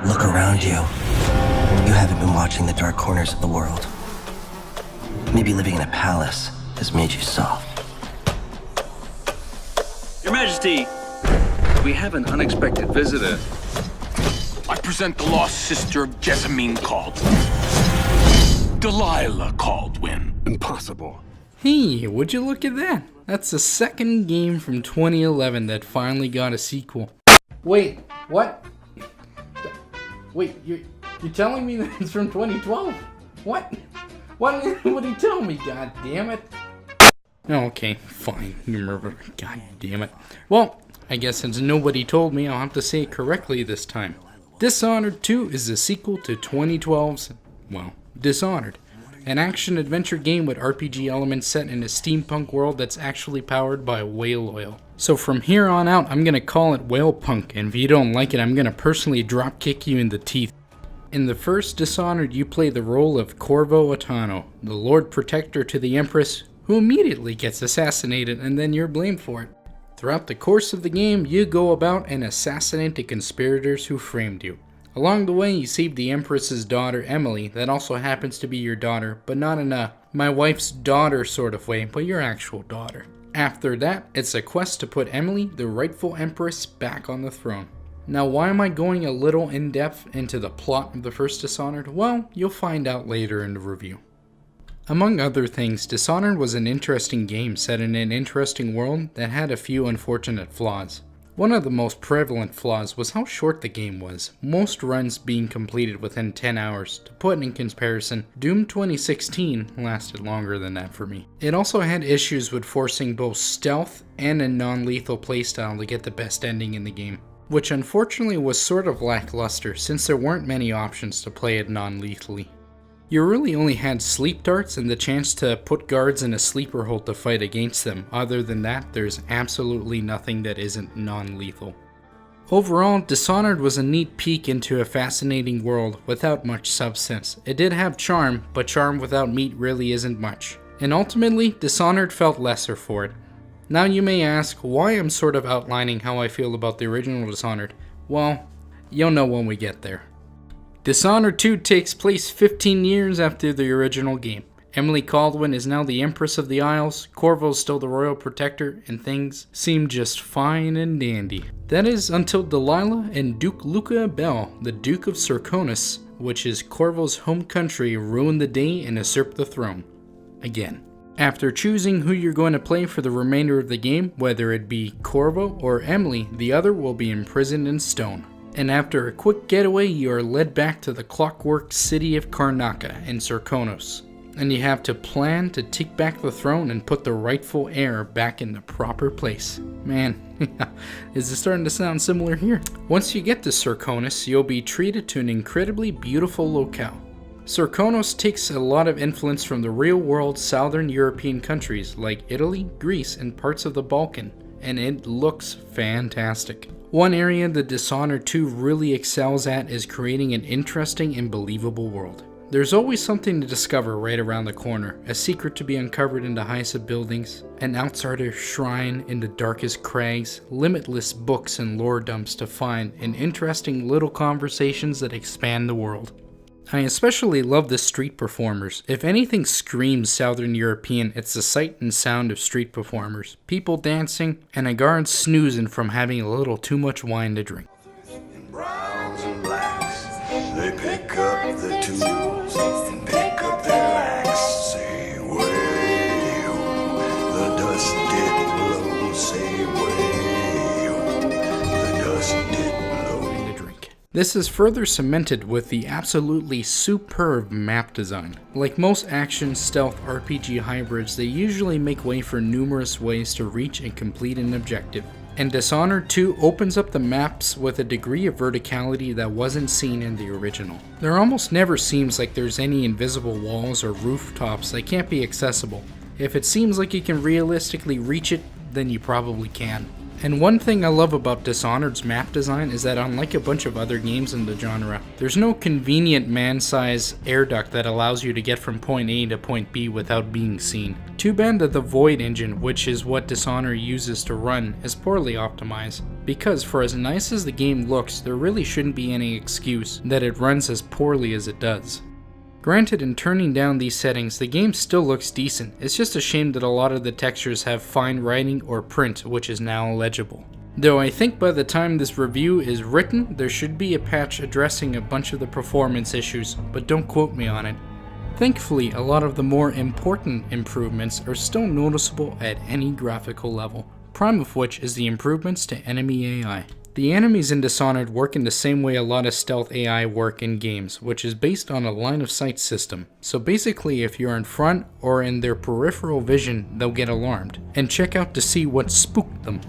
Look around you. You haven't been watching the dark corners of the world. Maybe living in a palace has made you soft. Your Majesty, we have an unexpected visitor. I present the lost sister of Jessamine Caldwin. Delilah Caldwin. Impossible. Hey, would you look at that? That's the second game from 2011 that finally got a sequel. Wait, what? Wait, you're telling me that it's from 2012? What? What would he tell me? God damn it. Okay, fine. God damn it. Well, I guess since nobody told me, I'll have to say it correctly this time. Dishonored 2 is the sequel to 2012's, well, Dishonored. An action-adventure game with RPG elements set in a steampunk world that's actually powered by whale oil. So from here on out, I'm gonna call it Whale Punk, and if you don't like it, I'm gonna personally dropkick you in the teeth. In the first Dishonored, you play the role of Corvo Attano, the Lord Protector to the Empress, who immediately gets assassinated and then you're blamed for it. Throughout the course of the game, you go about and assassinate the conspirators who framed you. Along the way, you save the Empress's daughter, Emily, that also happens to be your daughter, but not in a my wife's daughter sort of way, but your actual daughter. After that, it's a quest to put Emily, the rightful Empress, back on the throne. Now, why am I going a little in-depth into the plot of the first Dishonored? Well, you'll find out later in the review. Among other things, Dishonored was an interesting game set in an interesting world that had a few unfortunate flaws. One of the most prevalent flaws was how short the game was, most runs being completed within 10 hours. To put it in comparison, Doom 2016 lasted longer than that for me. It also had issues with forcing both stealth and a non-lethal playstyle to get the best ending in the game, which unfortunately was sort of lackluster since there weren't many options to play it non-lethally. You really only had sleep darts and the chance to put guards in a sleeper hold to fight against them. Other than that, there's absolutely nothing that isn't non-lethal. Overall, Dishonored was a neat peek into a fascinating world without much substance. It did have charm, but charm without meat really isn't much. And ultimately, Dishonored felt lesser for it. Now you may ask why I'm sort of outlining how I feel about the original Dishonored. Well, you'll know when we get there. Dishonored 2 takes place 15 years after the original game. Emily Caldwin is now the Empress of the Isles, Corvo's still the Royal Protector, and things seem just fine and dandy. That is until Delilah and Duke Luca Bell, the Duke of Serkonos, which is Corvo's home country, ruin the day and usurp the throne. Again. After choosing who you're going to play for the remainder of the game, whether it be Corvo or Emily, the other will be imprisoned in stone. And after a quick getaway, you are led back to the clockwork city of Karnaca in Serkonos. And you have to plan to take back the throne and put the rightful heir back in the proper place. Man, is it starting to sound similar here? Once you get to Serkonos, you'll be treated to an incredibly beautiful locale. Serkonos takes a lot of influence from the real-world southern European countries like Italy, Greece, and parts of the Balkan, and it looks fantastic. One area that Dishonored 2 really excels at is creating an interesting and believable world. There's always something to discover right around the corner, a secret to be uncovered in the highest of buildings, an outsider's shrine in the darkest crags, limitless books and lore dumps to find, and interesting little conversations that expand the world. I especially love the street performers. If anything screams Southern European, it's the sight and sound of street performers. People dancing, and a guard snoozing from having a little too much wine to drink. In browns and blacks, they pick up the tools and pick up their axe. Say, way-o, the dust did blow. Say, way-o, the dust did blow. This is further cemented with the absolutely superb map design. Like most action stealth RPG hybrids, they usually make way for numerous ways to reach and complete an objective. And Dishonored 2 opens up the maps with a degree of verticality that wasn't seen in the original. There almost never seems like there's any invisible walls or rooftops that can't be accessible. If it seems like you can realistically reach it, then you probably can. And one thing I love about Dishonored's map design is that unlike a bunch of other games in the genre, there's no convenient man-size air duct that allows you to get from point A to point B without being seen. Too bad that the Void engine, which is what Dishonored uses to run, is poorly optimized, because for as nice as the game looks, there really shouldn't be any excuse that it runs as poorly as it does. Granted, in turning down these settings, the game still looks decent. It's just a shame that a lot of the textures have fine writing or print, which is now illegible. Though I think by the time this review is written, there should be a patch addressing a bunch of the performance issues, but don't quote me on it. Thankfully, a lot of the more important improvements are still noticeable at any graphical level, prime of which is the improvements to enemy AI. The enemies in Dishonored work in the same way a lot of stealth AI work in games, which is based on a line of sight system. So basically, if you're in front or in their peripheral vision, they'll get alarmed, and check out to see what spooked them.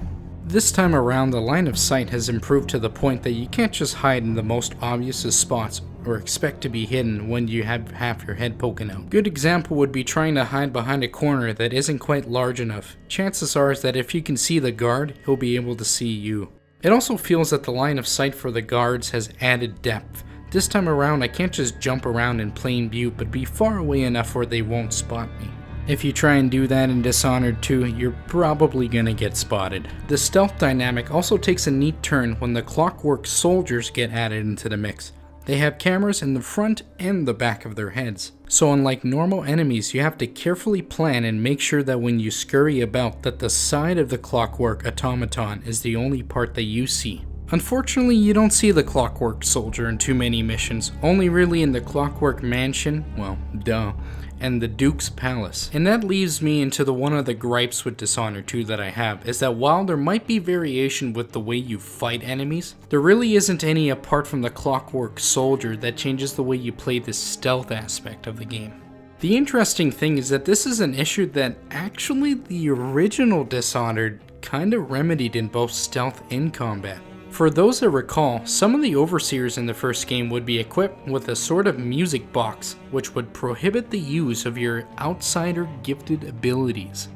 This time around, the line of sight has improved to the point that you can't just hide in the most obvious of spots or expect to be hidden when you have half your head poking out. Good example would be trying to hide behind a corner that isn't quite large enough. Chances are that if you can see the guard, he'll be able to see you. It also feels that the line of sight for the guards has added depth. This time around, I can't just jump around in plain view, but be far away enough where they won't spot me. If you try and do that in Dishonored 2, you're probably gonna get spotted. The stealth dynamic also takes a neat turn when the clockwork soldiers get added into the mix. They have cameras in the front and the back of their heads. So unlike normal enemies, you have to carefully plan and make sure that when you scurry about that the side of the clockwork automaton is the only part that you see. Unfortunately, you don't see the clockwork soldier in too many missions, only really in the clockwork mansion, well, duh, and the Duke's Palace. And that leaves me into one of the gripes with Dishonored 2 that I have, is that while there might be variation with the way you fight enemies, there really isn't any apart from the clockwork soldier that changes the way you play the stealth aspect of the game. The interesting thing is that this is an issue that actually the original Dishonored kinda remedied in both stealth and combat. For those that recall, some of the overseers in the first game would be equipped with a sort of music box, which would prohibit the use of your outsider gifted abilities.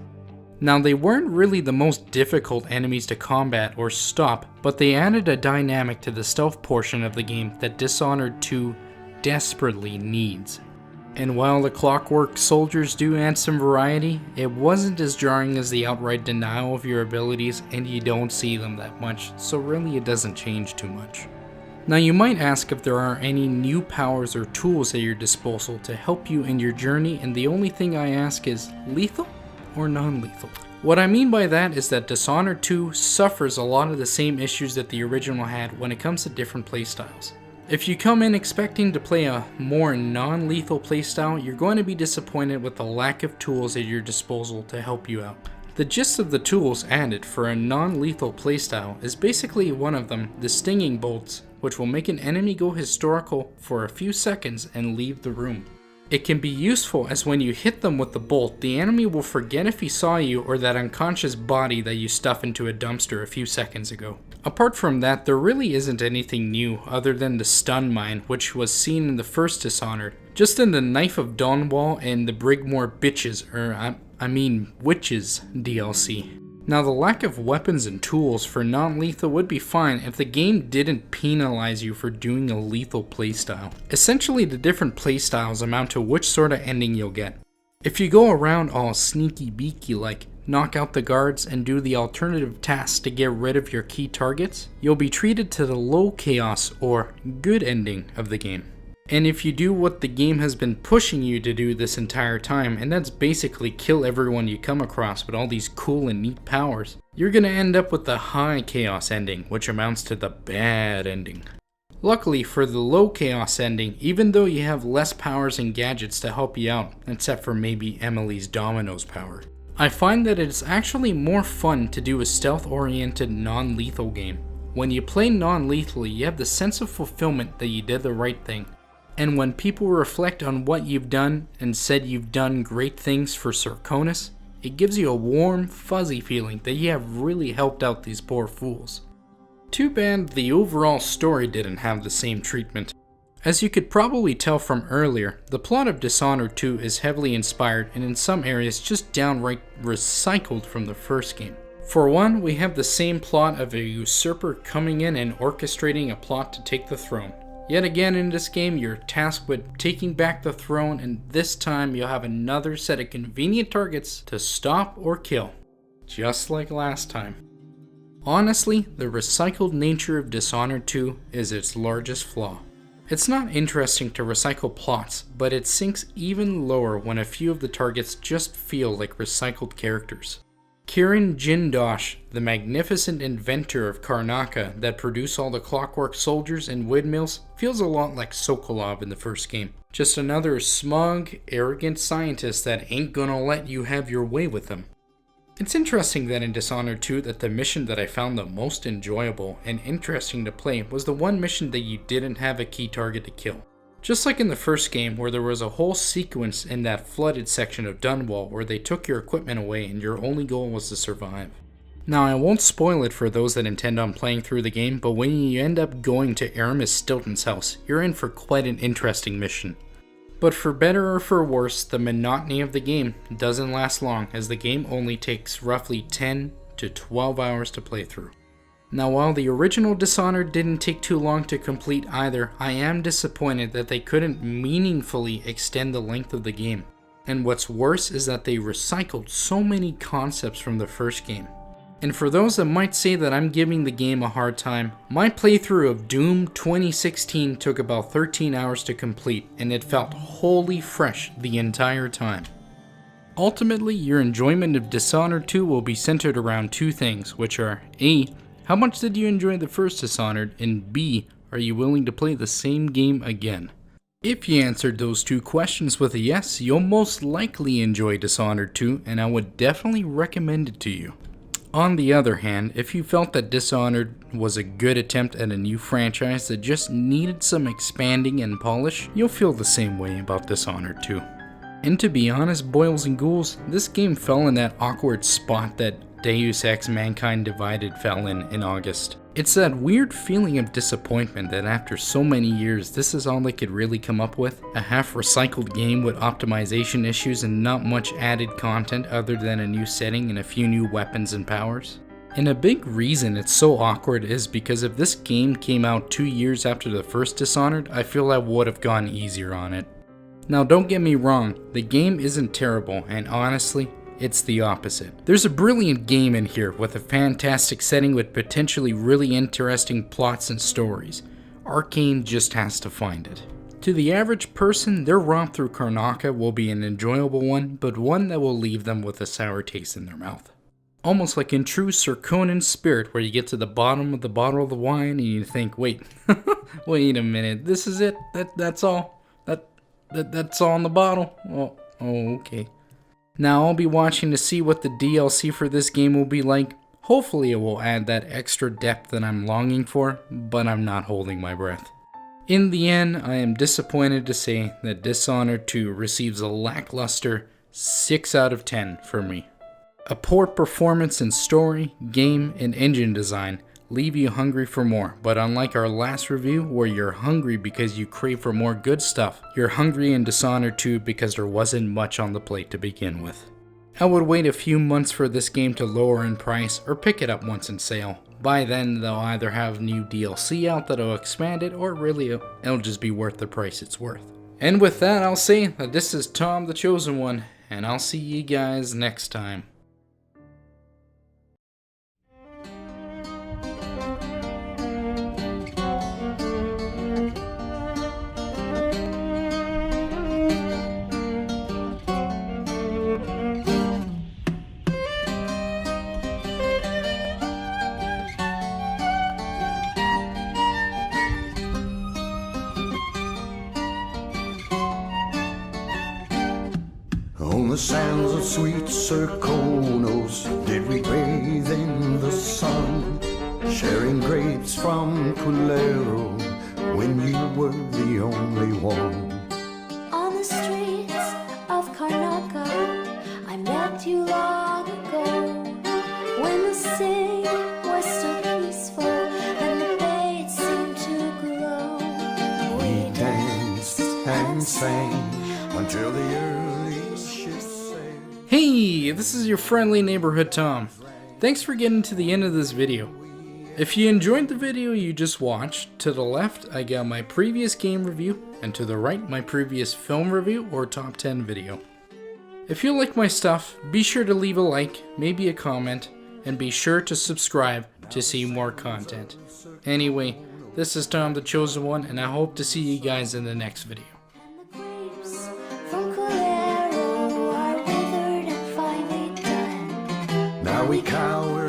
Now, they weren't really the most difficult enemies to combat or stop, but they added a dynamic to the stealth portion of the game that Dishonored 2 desperately needs. And while the clockwork soldiers do add some variety, it wasn't as jarring as the outright denial of your abilities, and you don't see them that much, so really it doesn't change too much. Now you might ask if there are any new powers or tools at your disposal to help you in your journey, and the only thing I ask is, lethal or non-lethal? What I mean by that is that Dishonored 2 suffers a lot of the same issues that the original had when it comes to different playstyles. If you come in expecting to play a more non-lethal playstyle, you're going to be disappointed with the lack of tools at your disposal to help you out. The gist of the tools added for a non-lethal playstyle is basically one of them, the stinging bolts, which will make an enemy go historical for a few seconds and leave the room. It can be useful as when you hit them with the bolt, the enemy will forget if he saw you or that unconscious body that you stuffed into a dumpster a few seconds ago. Apart from that, there really isn't anything new other than the stun mine, which was seen in the first Dishonored. Just in the Knife of Dawnwall and the Brigmore Witches DLC. Now, the lack of weapons and tools for non-lethal would be fine if the game didn't penalize you for doing a lethal playstyle. Essentially, the different playstyles amount to which sort of ending you'll get. If you go around all sneaky beaky like, knock out the guards and do the alternative tasks to get rid of your key targets, you'll be treated to the low chaos or good ending of the game. And if you do what the game has been pushing you to do this entire time, and that's basically kill everyone you come across with all these cool and neat powers, you're gonna end up with the high chaos ending, which amounts to the bad ending. Luckily for the low chaos ending, even though you have less powers and gadgets to help you out, except for maybe Emily's Domino's power, I find that it's actually more fun to do a stealth-oriented non-lethal game. When you play non-lethally, you have the sense of fulfillment that you did the right thing. And when people reflect on what you've done and said you've done great things for Sarkonis, it gives you a warm, fuzzy feeling that you have really helped out these poor fools. Too bad the overall story didn't have the same treatment. As you could probably tell from earlier, the plot of Dishonored 2 is heavily inspired and in some areas just downright recycled from the first game. For one, we have the same plot of a usurper coming in and orchestrating a plot to take the throne. Yet again in this game, you're tasked with taking back the throne, and this time you'll have another set of convenient targets to stop or kill, just like last time. Honestly, the recycled nature of Dishonored 2 is its largest flaw. It's not interesting to recycle plots, but it sinks even lower when a few of the targets just feel like recycled characters. Kirin Jindosh, the magnificent inventor of Karnaka that produce all the clockwork soldiers and windmills, feels a lot like Sokolov in the first game. Just another smug, arrogant scientist that ain't gonna let you have your way with them. It's interesting that in Dishonored 2 that the mission that I found the most enjoyable and interesting to play was the one mission that you didn't have a key target to kill. Just like in the first game, where there was a whole sequence in that flooded section of Dunwall where they took your equipment away and your only goal was to survive. Now, I won't spoil it for those that intend on playing through the game, but when you end up going to Aramis Stilton's house, you're in for quite an interesting mission. But for better or for worse, the monotony of the game doesn't last long, as the game only takes roughly 10 to 12 hours to play through. Now, while the original Dishonored didn't take too long to complete either, I am disappointed that they couldn't meaningfully extend the length of the game. And what's worse is that they recycled so many concepts from the first game. And for those that might say that I'm giving the game a hard time, my playthrough of Doom 2016 took about 13 hours to complete, and it felt wholly fresh the entire time. Ultimately, your enjoyment of Dishonored 2 will be centered around two things, which are A, how much did you enjoy the first Dishonored, and B, are you willing to play the same game again? If you answered those two questions with a yes, you'll most likely enjoy Dishonored 2, and I would definitely recommend it to you. On the other hand, if you felt that Dishonored was a good attempt at a new franchise that just needed some expanding and polish, you'll feel the same way about Dishonored 2. And to be honest, boils and ghouls, this game fell in that awkward spot that Deus Ex Mankind Divided fell in August. It's that weird feeling of disappointment that after so many years, this is all they could really come up with. A half-recycled game with optimization issues and not much added content other than a new setting and a few new weapons and powers. And a big reason it's so awkward is because if this game came out 2 years after the first Dishonored, I feel I would have gone easier on it. Now don't get me wrong, the game isn't terrible, and honestly, it's the opposite. There's a brilliant game in here with a fantastic setting with potentially really interesting plots and stories. Arkane just has to find it. To the average person, their romp through Karnaka will be an enjoyable one, but one that will leave them with a sour taste in their mouth. Almost like in true Sir Conan's spirit, where you get to the bottom of the bottle of the wine and you think, wait, wait a minute, this is it? That's all? That's all in the bottle? Oh, okay. Now I'll be watching to see what the DLC for this game will be like. Hopefully it will add that extra depth that I'm longing for, but I'm not holding my breath. In the end, I am disappointed to say that Dishonored 2 receives a lackluster 6 out of 10 for me. A poor performance in story, game, and engine design leave you hungry for more, but unlike our last review where you're hungry because you crave for more good stuff, you're hungry in Dishonored 2 because there wasn't much on the plate to begin with. I would wait a few months for this game to lower in price or pick it up once in sale. By then they'll either have new DLC out that'll expand it, or really it'll just be worth the price it's worth. And with that, I'll say that this is Tom the Chosen One, and I'll see you guys next time. On the sands of sweet Serkonos did we bathe in the sun, sharing grapes from Pulero when you were the only one. On the streets of Karnaka, I met you long ago, when the city was still peaceful and the bay it seemed to glow. We danced and sang until the early ships sailed. Hey, this is your friendly neighborhood Tom. Thanks for getting to the end of this video. If you enjoyed the video you just watched, to the left I got my previous game review, and to the right my previous film review or top 10 video. If you like my stuff, be sure to leave a like, maybe a comment, and be sure to subscribe to see more content. Anyway, this is Tom the Chosen One, and I hope to see you guys in the next video. The grapes from Calero are withered and finally done. Now we cower